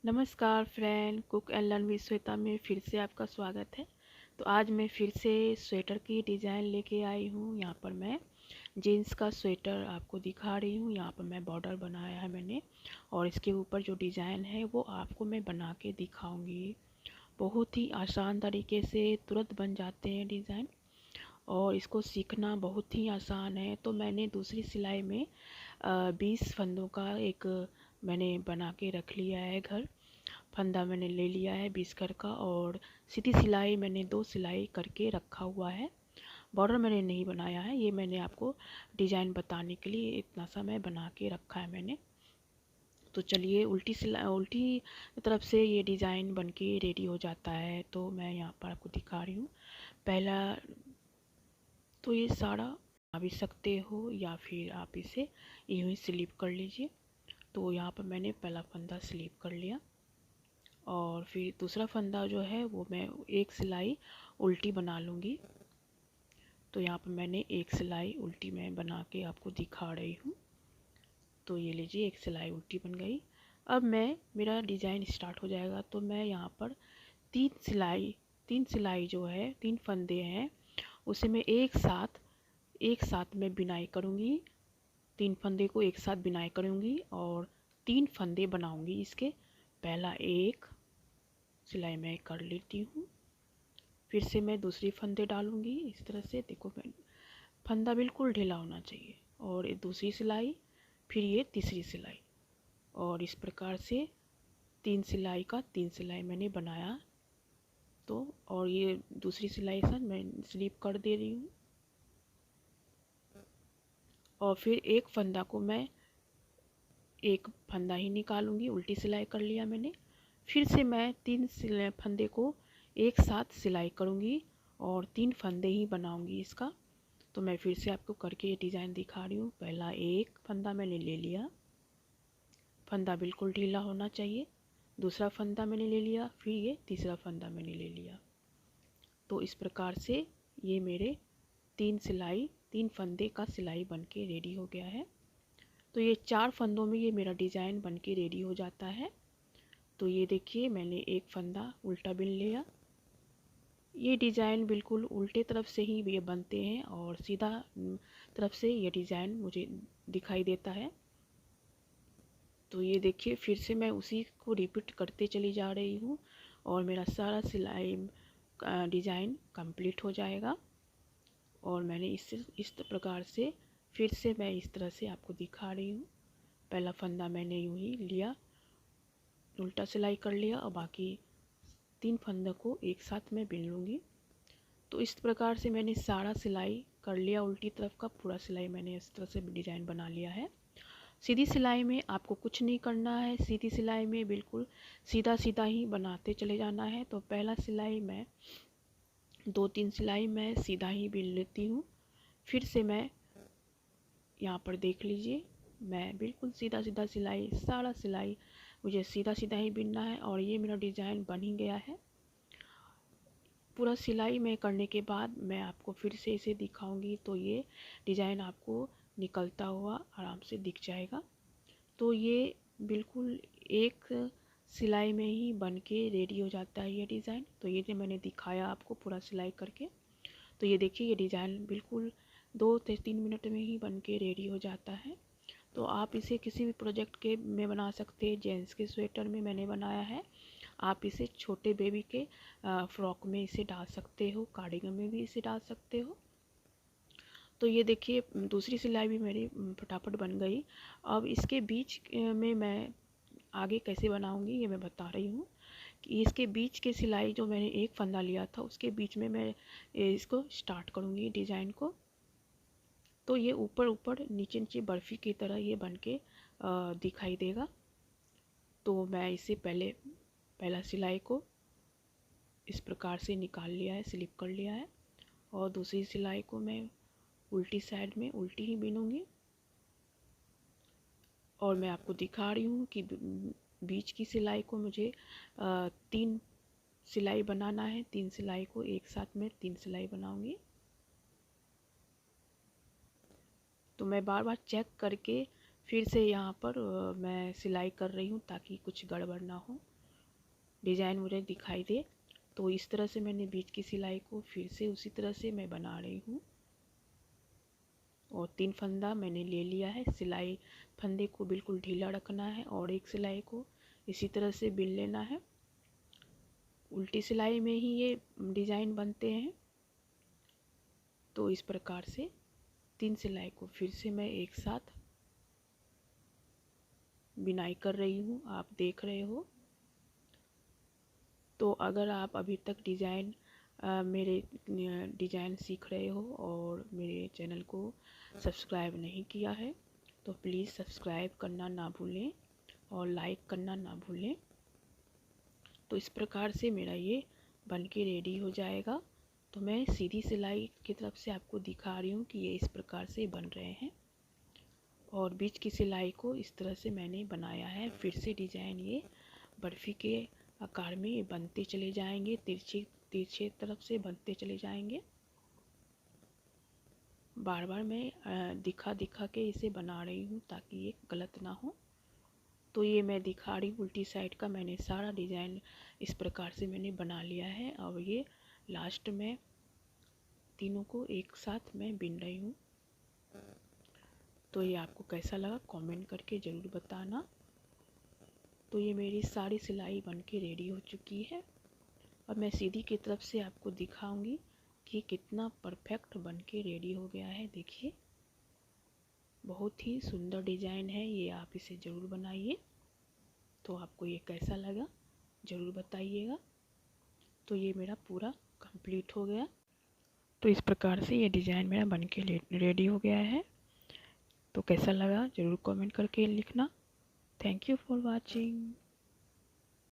नमस्कार friend, cook and learn with Shweta में फिर से आपका स्वागत है। तो आज मैं फिर से स्वेटर की डिज़ाइन लेके आई हूँ। यहाँ पर मैं जीन्स का स्वेटर आपको दिखा रही हूँ। यहाँ पर मैं बॉर्डर बनाया है मैंने, और इसके ऊपर जो डिज़ाइन है वो आपको मैं बना के दिखाऊंगी। बहुत ही आसान तरीके से तुरंत बन जाते हैं डिज़ाइन, और इसको सीखना बहुत ही आसान है। तो मैंने दूसरी सिलाई में 20 फंदों का एक मैंने बना के रख लिया है। घर फंदा मैंने ले लिया है 20 घर का, और सीधी सिलाई मैंने 2 सिलाई करके रखा हुआ है। बॉर्डर मैंने नहीं बनाया है, ये मैंने आपको डिज़ाइन बताने के लिए इतना सा मैं बना के रखा है मैंने। तो चलिए उल्टी तरफ से ये डिज़ाइन बन के रेडी हो जाता है। तो मैं यहाँ पर आपको दिखा रही हूँ। पहला तो ये साड़ा आ भी सकते हो, या फिर आप इसे यूँ ही स्लिप कर लीजिए। तो यहाँ पर मैंने पहला फंदा स्लिप कर लिया, और फिर दूसरा फंदा जो है वो मैं एक सिलाई उल्टी बना लूँगी। तो यहाँ पर मैंने एक सिलाई उल्टी मैं बना के आपको दिखा रही हूँ। तो ये लीजिए, एक सिलाई उल्टी बन गई। अब मेरा डिज़ाइन स्टार्ट हो जाएगा। तो मैं यहाँ पर तीन सिलाई जो है, 3 फंदे हैं, उसे मैं एक साथ मैं बिनाई करूँगी। 3 फंदे को एक साथ बिनाई करूँगी और 3 फंदे बनाऊँगी इसके। पहला एक सिलाई मैं कर लेती हूँ, फिर से मैं दूसरी फंदे डालूँगी। इस तरह से देखो, मैं फंदा बिल्कुल ढीला होना चाहिए, और ये दूसरी सिलाई, फिर ये तीसरी सिलाई, और इस प्रकार से 3 सिलाई का 3 सिलाई मैंने बनाया। तो और ये दूसरी सिलाई से मैं स्लिप कर दे रही हूँ, और फिर एक फंदा को मैं एक फंदा ही निकालूंगी। उल्टी सिलाई कर लिया मैंने, फिर से मैं 3 फंदे को एक साथ सिलाई करूंगी और 3 फंदे ही बनाऊंगी इसका। तो मैं फिर से आपको करके ये डिज़ाइन दिखा रही हूँ। पहला एक फंदा मैंने ले लिया, फंदा बिल्कुल ढीला होना चाहिए। दूसरा फंदा मैंने ले लिया, फिर ये तीसरा फंदा मैंने ले लिया। तो इस प्रकार से ये मेरे 3 फंदे का सिलाई बन के रेडी हो गया है। तो ये 4 फंदों में ये मेरा डिज़ाइन बन के रेडी हो जाता है। तो ये देखिए, मैंने एक फंदा उल्टा बिन लिया। ये डिज़ाइन बिल्कुल उल्टे तरफ से ही ये बनते हैं, और सीधा तरफ से ये डिज़ाइन मुझे दिखाई देता है। तो ये देखिए, फिर से मैं उसी को रिपीट करते चली जा रही हूँ, और मेरा सारा सिलाई डिज़ाइन कंप्लीट हो जाएगा। और मैंने इस प्रकार से फिर से मैं इस तरह से आपको दिखा रही हूँ। पहला फंदा मैंने यूँ ही लिया, उल्टा सिलाई कर लिया, और बाकी 3 फंदों को एक साथ मैं बिन लूँगी। तो इस प्रकार से मैंने सारा सिलाई कर लिया। उल्टी तरफ का पूरा सिलाई मैंने इस तरह से डिज़ाइन बना लिया है। सीधी सिलाई में आपको कुछ नहीं करना है। सीधी सिलाई में बिल्कुल सीधा सीधा ही बनाते चले जाना है। तो पहला सिलाई मैं 2-3 सिलाई मैं सीधा ही बिन लेती हूँ। फिर से मैं यहाँ पर देख लीजिए, मैं बिल्कुल सीधा सीधा सिलाई, सारा सिलाई मुझे सीधा सीधा ही बिनना है, और ये मेरा डिज़ाइन बन ही गया है। पूरा सिलाई में करने के बाद मैं आपको फिर से इसे दिखाऊंगी। तो ये डिज़ाइन आपको निकलता हुआ आराम से दिख जाएगा। तो ये बिल्कुल एक सिलाई में ही बन के रेडी हो जाता है ये डिज़ाइन। तो ये जो मैंने दिखाया आपको पूरा सिलाई करके, तो ये देखिए, ये डिज़ाइन बिल्कुल 2 से 3 मिनट में ही बन के रेडी हो जाता है। तो आप इसे किसी भी प्रोजेक्ट के में बना सकते हैं। जेंट्स के स्वेटर में मैंने बनाया है, आप इसे छोटे बेबी के फ्रॉक में इसे डाल सकते हो, कार्डिगन में भी इसे डाल सकते हो। तो ये देखिए, दूसरी सिलाई भी मेरी फटाफट बन गई। अब इसके बीच में मैं आगे कैसे बनाऊंगी ये मैं बता रही हूँ। कि इसके बीच के सिलाई जो मैंने एक फंदा लिया था, उसके बीच में मैं इसको स्टार्ट करूँगी डिज़ाइन को। तो ये ऊपर ऊपर नीचे नीचे बर्फ़ी की तरह ये बन के दिखाई देगा। तो मैं इसे पहला सिलाई को इस प्रकार से निकाल लिया है, स्लिप कर लिया है, और दूसरी सिलाई को मैं उल्टी साइड में उल्टी ही बिनूंगी। और मैं आपको दिखा रही हूँ कि बीच की सिलाई को मुझे 3 सिलाई बनाना है। 3 सिलाई को एक साथ में 3 सिलाई बनाऊंगी। तो मैं बार बार चेक करके फिर से यहाँ पर मैं सिलाई कर रही हूँ ताकि कुछ गड़बड़ ना हो, डिज़ाइन मुझे दिखाई दे। तो इस तरह से मैंने बीच की सिलाई को फिर से उसी तरह से मैं बना रही हूँ। और 3 फंदा मैंने ले लिया है। सिलाई फंदे को बिल्कुल ढीला रखना है और एक सिलाई को इसी तरह से बिन लेना है। उल्टी सिलाई में ही ये डिज़ाइन बनते हैं। तो इस प्रकार से 3 सिलाई को फिर से मैं एक साथ बिनाई कर रही हूँ, आप देख रहे हो। तो अगर आप अभी तक मेरे डिज़ाइन सीख रहे हो और मेरे चैनल को सब्सक्राइब नहीं किया है तो प्लीज़ सब्सक्राइब करना ना भूलें और लाइक करना ना भूलें। तो इस प्रकार से मेरा ये बन के रेडी हो जाएगा। तो मैं सीधी सिलाई की तरफ से आपको दिखा रही हूँ कि ये इस प्रकार से बन रहे हैं। और बीच की सिलाई को इस तरह से मैंने बनाया है। फिर से डिज़ाइन ये बर्फ़ी के आकार में ये बनते चले जाएंगे, तिरछे तरफ से बनते चले जाएंगे। बार बार मैं दिखा के इसे बना रही हूँ ताकि ये गलत ना हो। तो ये मैं दिखा रही हूँ उल्टी साइड का मैंने सारा डिज़ाइन इस प्रकार से मैंने बना लिया है। और ये लास्ट में तीनों को एक साथ मैं बिन रही हूँ। तो ये आपको कैसा लगा कमेंट करके ज़रूर बताना। तो ये मेरी सारी सिलाई बन के रेडी हो चुकी है। अब मैं सीधी की तरफ से आपको दिखाऊंगी कि कितना परफेक्ट बन के रेडी हो गया है। देखिए बहुत ही सुंदर डिज़ाइन है ये, आप इसे ज़रूर बनाइए। तो आपको ये कैसा लगा ज़रूर बताइएगा। तो ये मेरा पूरा कंप्लीट हो गया। तो इस प्रकार से ये डिज़ाइन मेरा बन के रेडी हो गया है। तो कैसा लगा ज़रूर कमेंट करके लिखना। Thank you for watching.